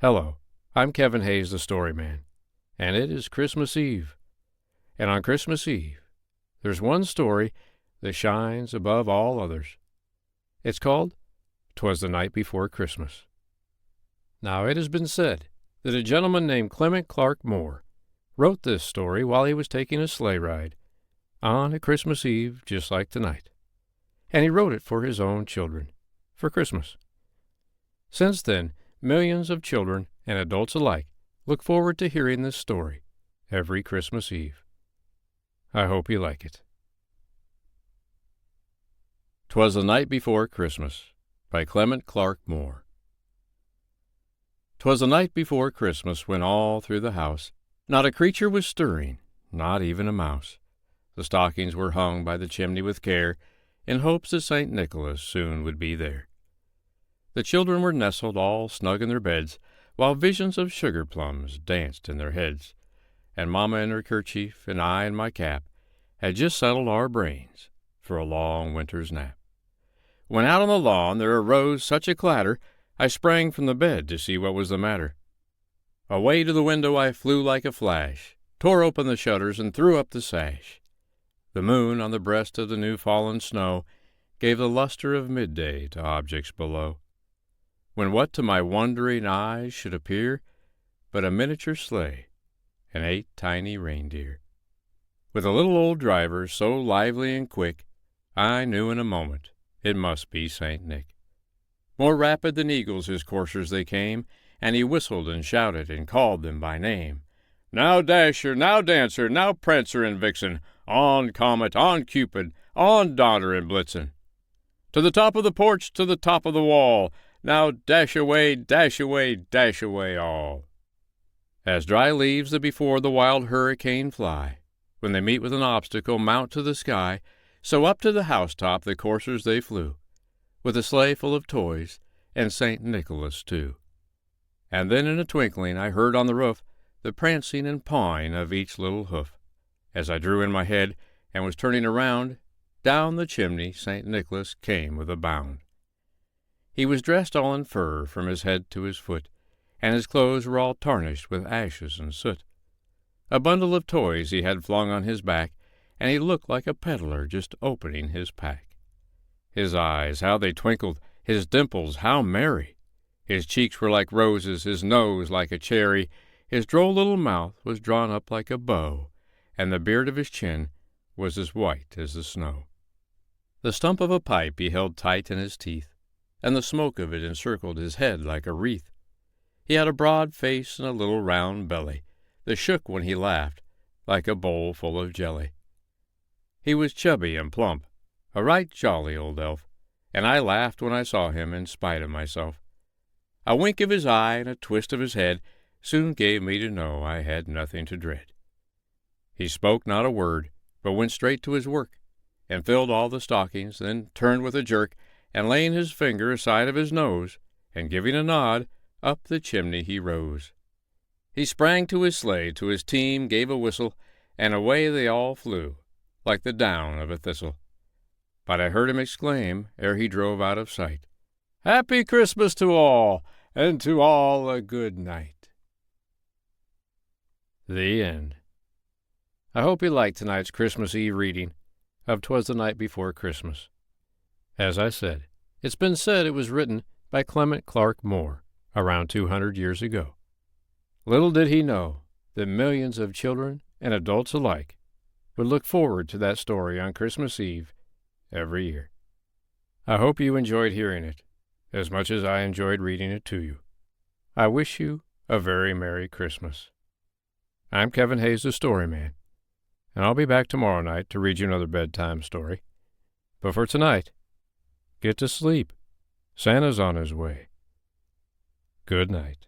Hello, I'm Kevin Hayes, the Story Man, and it is Christmas Eve. And on Christmas Eve, there's one story that shines above all others. It's called "'Twas the Night Before Christmas." Now, it has been said that a gentleman named Clement Clarke Moore wrote this story while he was taking a sleigh ride on a Christmas Eve just like tonight. And he wrote it for his own children, for Christmas. Since then, millions of children and adults alike look forward to hearing this story every Christmas Eve. I hope you like it. "'Twas the Night Before Christmas" by Clement Clarke Moore. 'Twas the night before Christmas when all through the house not a creature was stirring, not even a mouse. The stockings were hung by the chimney with care, in hopes that St. Nicholas soon would be there. The children were nestled all snug in their beds, while visions of sugar plums danced in their heads, and Mamma in her kerchief and I in my cap had just settled our brains for a long winter's nap. When out on the lawn there arose such a clatter, I sprang from the bed to see what was the matter. Away to the window I flew like a flash, tore open the shutters and threw up the sash. The moon on the breast of the new-fallen snow gave the luster of midday to objects below, when what to my wondering eyes should appear but a miniature sleigh and 8 tiny reindeer. With a little old driver so lively and quick, I knew in a moment it must be St. Nick. More rapid than eagles his coursers they came, and he whistled and shouted and called them by name. "Now Dasher, now Dancer, now Prancer and Vixen, on Comet, on Cupid, on Donner and Blitzen. To the top of the porch, to the top of the wall, now dash away, dash away, dash away all." As dry leaves that before the wild hurricane fly, when they meet with an obstacle mount to the sky, so up to the housetop the coursers they flew, with a sleigh full of toys, and St. Nicholas too. And then in a twinkling I heard on the roof the prancing and pawing of each little hoof. As I drew in my head and was turning around, down the chimney St. Nicholas came with a bound. He was dressed all in fur from his head to his foot, and his clothes were all tarnished with ashes and soot. A bundle of toys he had flung on his back, and he looked like a peddler just opening his pack. His eyes, how they twinkled, his dimples, how merry! His cheeks were like roses, his nose like a cherry, his droll little mouth was drawn up like a bow, and the beard of his chin was as white as the snow. The stump of a pipe he held tight in his teeth, and the smoke of it encircled his head like a wreath. He had a broad face and a little round belly that shook when he laughed like a bowl full of jelly. He was chubby and plump, a right jolly old elf, and I laughed when I saw him in spite of myself. A wink of his eye and a twist of his head soon gave me to know I had nothing to dread. He spoke not a word, but went straight to his work, and filled all the stockings, then turned with a jerk, and laying his finger aside of his nose, and giving a nod, up the chimney he rose. He sprang to his sleigh, to his team gave a whistle, and away they all flew, like the down of a thistle. But I heard him exclaim, ere he drove out of sight, "Happy Christmas to all, and to all a good night." The end. I hope you liked tonight's Christmas Eve reading of "'Twas the Night Before Christmas." As I said, it's been said it was written by Clement Clarke Moore around 200 years ago. Little did he know that millions of children and adults alike would look forward to that story on Christmas Eve every year. I hope you enjoyed hearing it as much as I enjoyed reading it to you. I wish you a very Merry Christmas. I'm Kevin Hayes, the Story Man, and I'll be back tomorrow night to read you another bedtime story. But for tonight, get to sleep. Santa's on his way. Good night.